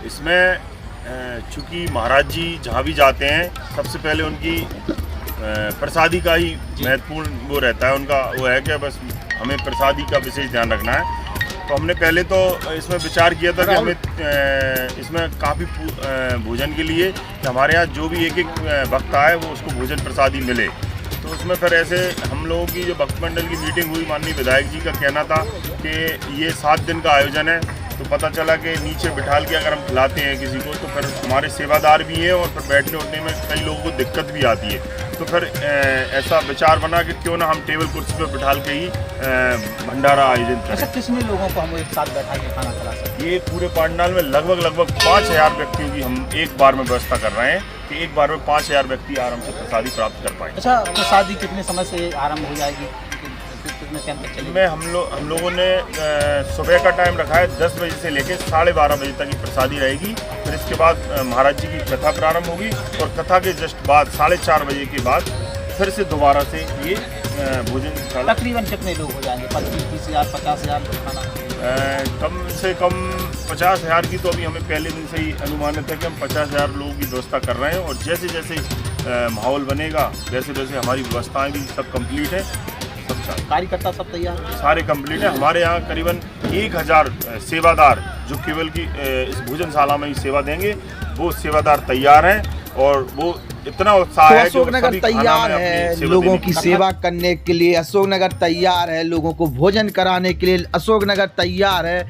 इसमें चूँकि महाराज जी जहाँ भी जाते हैं सबसे पहले उनकी प्रसादी का ही महत्वपूर्ण वो रहता है, उनका वो है कि बस हमें प्रसादी का विशेष ध्यान रखना है। तो हमने पहले तो इसमें विचार किया था कि हमें इसमें काफ़ी भोजन के लिए कि हमारे यहाँ जो भी एक भक्त आए वो उसको भोजन प्रसादी मिले। तो उसमें फिर ऐसे हम लोगों की जो भक्त मंडल की मीटिंग हुई, माननीय विधायक जी का कहना था कि ये 7 दिन का आयोजन है, तो पता चला कि नीचे बिठाल के अगर हम खिलाते हैं किसी को तो फिर हमारे सेवादार भी हैं और फिर बैठने उठने में कई लोगों को दिक्कत भी आती है। तो फिर ऐसा विचार बना कि क्यों ना हम टेबल कुर्सी पर बिठाल के ही भंडारा आयोजित करें। अच्छा, कितने लोगों को हम एक साथ बैठा के खाना खिला सकते हैं? ये पूरे पंडाल में लगभग 5000 व्यक्तियों की हम एक बार में व्यवस्था कर रहे हैं कि एक बार में 5000 व्यक्ति आराम से प्रसादी प्राप्त कर पाएँ। अच्छा, प्रसादी कितने समय से आरंभ हो जाएगी, कितने टाइम तक चलेगी? में हम लोगों ने सुबह का टाइम रखा है 10 बजे से लेकर 12:30 बजे तक की प्रसादी रहेगी। फिर इसके बाद महाराज जी की कथा प्रारंभ होगी और कथा के जस्ट बाद 4:30 बजे के बाद फिर से दोबारा से ये भोजन। तकरीबन कितने लोग हो जाएंगे? 25,000 50,000 खाना? कम से कम 50,000 की तो अभी हमें पहले दिन से ही अनुमानित है कि हम 50,000 लोगों की व्यवस्था कर रहे हैं और जैसे जैसे माहौल बनेगा वैसे वैसे हमारी व्यवस्थाएँ भी सब कंप्लीट है। कार्यकर्ता सब तैयार है? सारे कंप्लीट है। हमारे यहाँ करीबन 1000 सेवादार जो केवल की इस भोजनशाला में ही सेवा देंगे, वो सेवादार तैयार हैं और वो इतना उत्साह है। अशोकनगर तैयार है लोगों की सेवा करने के लिए, अशोकनगर तैयार है लोगों को भोजन कराने के लिए, अशोकनगर तैयार है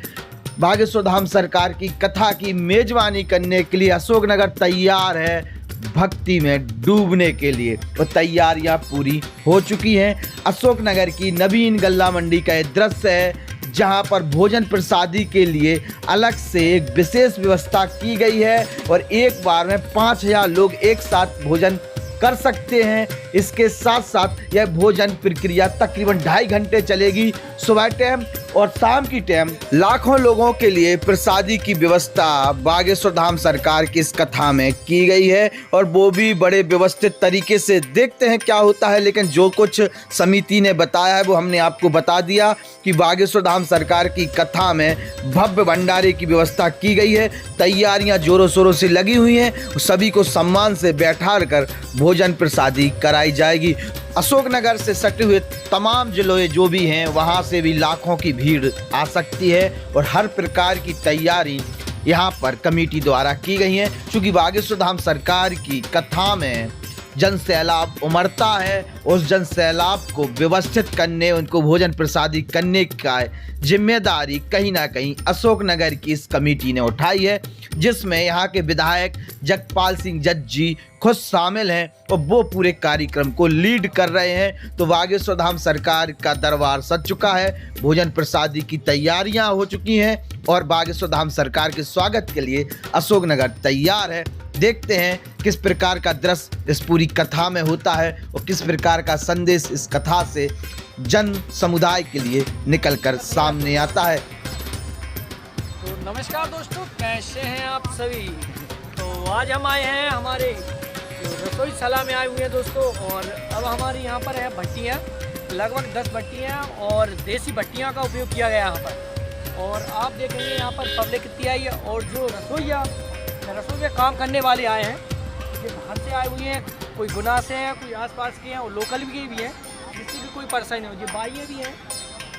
बागेश्वर धाम सरकार की कथा की मेजबानी करने के लिए, अशोकनगर तैयार है भक्ति में डूबने के लिए। और तैयारियां पूरी हो चुकी हैं। अशोकनगर की नवीन गल्ला मंडी का ये दृश्य है जहां पर भोजन प्रसादी के लिए अलग से एक विशेष व्यवस्था की गई है और एक बार में 5000 लोग एक साथ भोजन कर सकते हैं। इसके साथ साथ यह भोजन प्रक्रिया तकरीबन 2.5 घंटे चलेगी। सुबह टाइम और शाम की टाइम लाखों लोगों के लिए प्रसादी की व्यवस्था बागेश्वर धाम सरकार की इस कथा में की गई है और वो भी बड़े व्यवस्थित तरीके से। देखते हैं क्या होता है, लेकिन जो कुछ समिति ने बताया है वो हमने आपको बता दिया कि बागेश्वर धाम सरकार की कथा में भव्य भंडारे की व्यवस्था की गई है। तैयारियां जोरों शोरों से लगी हुई हैं। सभी को सम्मान से बैठा कर भोजन प्रसादी कराई जाएगी। अशोकनगर से सटे हुए तमाम जिले जो भी हैं वहां से भी लाखों की भीड़ आ सकती है और हर प्रकार की तैयारी यहां पर कमेटी द्वारा की गई है। क्योंकि बागेश्वर धाम सरकार की कथा में जन सैलाब उमड़ता है, उस जन सैलाब को व्यवस्थित करने, उनको भोजन प्रसादी करने का जिम्मेदारी कहीं ना कहीं अशोकनगर की इस कमेटी ने उठाई है, जिसमें यहाँ के विधायक जगपाल सिंह जज जी खुद शामिल हैं और वो पूरे कार्यक्रम को लीड कर रहे हैं। तो बागेश्वर धाम सरकार का दरबार सज चुका है, भोजन प्रसादी की तैयारियां हो चुकी हैं और बागेश्वर धाम सरकार के स्वागत के लिए अशोकनगर तैयार है। देखते हैं किस प्रकार का दृश्य इस पूरी कथा में होता है और किस प्रकार का संदेश इस कथा से जन समुदाय के लिए निकलकर सामने आता है। तो नमस्कार दोस्तों, कैसे हैं आप सभी। तो आज हम आए हैं हमारे रसोईशाला में आए हुए हैं दोस्तों और अब हमारी यहाँ पर है भट्टियाँ, लगभग 10 भट्टियाँ और देसी भट्टियाँ का उपयोग किया गया यहाँ पर। और आप देखेंगे यहाँ पर पब्लिक कितनी आई है और जो रसोई में काम करने वाले आए हैं ये बाहर से आए हुए हैं, कोई गुना से हैं, कोई आसपास के हैं और लोकल भी हैं, जिससे भी कोई परेशानी नहीं हो। ये बाइये भी हैं,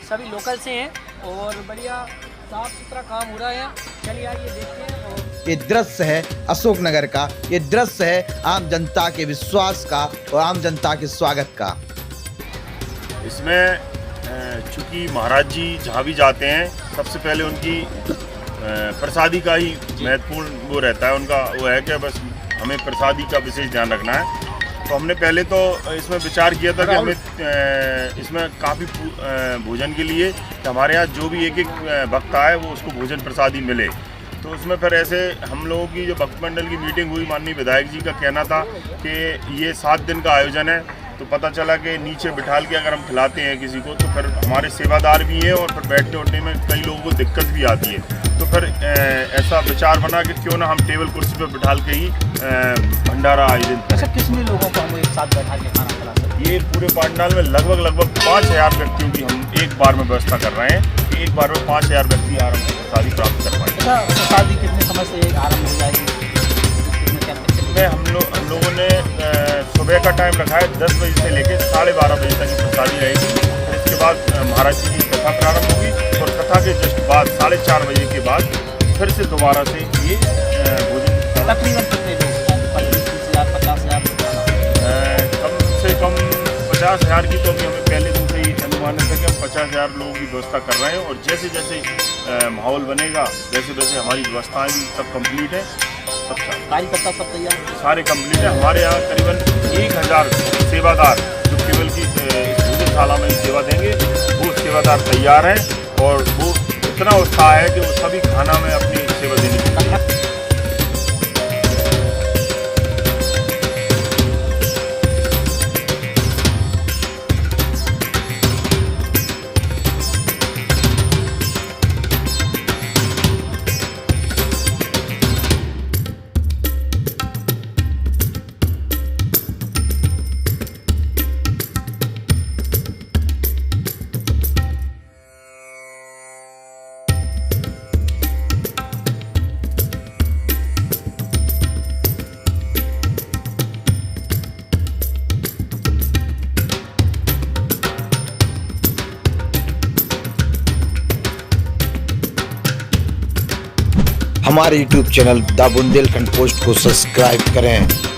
सभी लोकल से हैं और बढ़िया साफ सुथरा काम हो रहा है। चलिए आइए देखते हैं। और ये दृश्य है अशोकनगर का, ये दृश्य है आम जनता के विश्वास का और आम जनता के स्वागत का। इसमें चूँकि महाराज जी जहाँ भी जाते हैं सबसे पहले उनकी प्रसादी का ही महत्वपूर्ण वो रहता है, उनका वो है कि बस हमें प्रसादी का विशेष ध्यान रखना है। तो हमने पहले तो इसमें विचार किया था कि हमें इसमें काफ़ी भोजन के लिए कि हमारे यहाँ जो भी एक भक्त आए वो उसको भोजन प्रसादी मिले। तो उसमें फिर ऐसे हम लोगों की जो भक्त मंडल की मीटिंग हुई, माननीय विधायक जी का कहना था कि ये 7 दिन का आयोजन है, तो पता चला कि नीचे बिठाल के अगर हम खिलाते हैं किसी को तो फिर हमारे सेवादार भी हैं और फिर बैठने उठने में कई लोगों को दिक्कत भी आती है। तो फिर ऐसा विचार बना कि क्यों ना हम टेबल कुर्सी पर बिठाल के ही भंडारा आयोजित करें। अच्छा, कितने लोगों को हम एक साथ बैठा के खाना खिला सकते हैं? ये पूरे पंडाल में लगभग 5000 व्यक्तियों की हम एक बार में व्यवस्था कर रहे हैं कि एक बार में 5000 व्यक्ति आराम से प्रसादी प्राप्त कर पाएंगे। अच्छा, प्रसादी कितने समय से आरंभ हो जाएगी? कितने क्या इसमें हम लोगों ने सुबह का टाइम रखा है 10 बजे से लेकर 12:30 बजे तक की प्रसादी रहेगी। फिर इसके बाद महाराज जी की कथा प्रारंभ होगी और कथा के जस्ट बाद 4:30 बजे के बाद फिर से दोबारा से ये भोजन तकरीबन कितने लोग? 25,000 50,000? कम से कम 50,000 की तो अभी हमें पहले दिन से ही अनुमानित है कि हम 50,000 लोगों की व्यवस्था कर रहे हैं और जैसे जैसे माहौल बनेगा वैसे वैसे हमारी व्यवस्थाएं भी सब कंप्लीट है। सब कार्यकर्ता सब तैयार हैं? सारे कंप्लीट है। हमारे यहाँ करीबन 1000 सेवादार जो केवल की भोजनशाला में सेवा देंगे वो सेवादार तैयार हैं और वो इतना उत्साह है कि वो सभी खाना में अपनी सेवा देने की। हमारे YouTube channel the Bundelkhand post को सब्सक्राइब करें।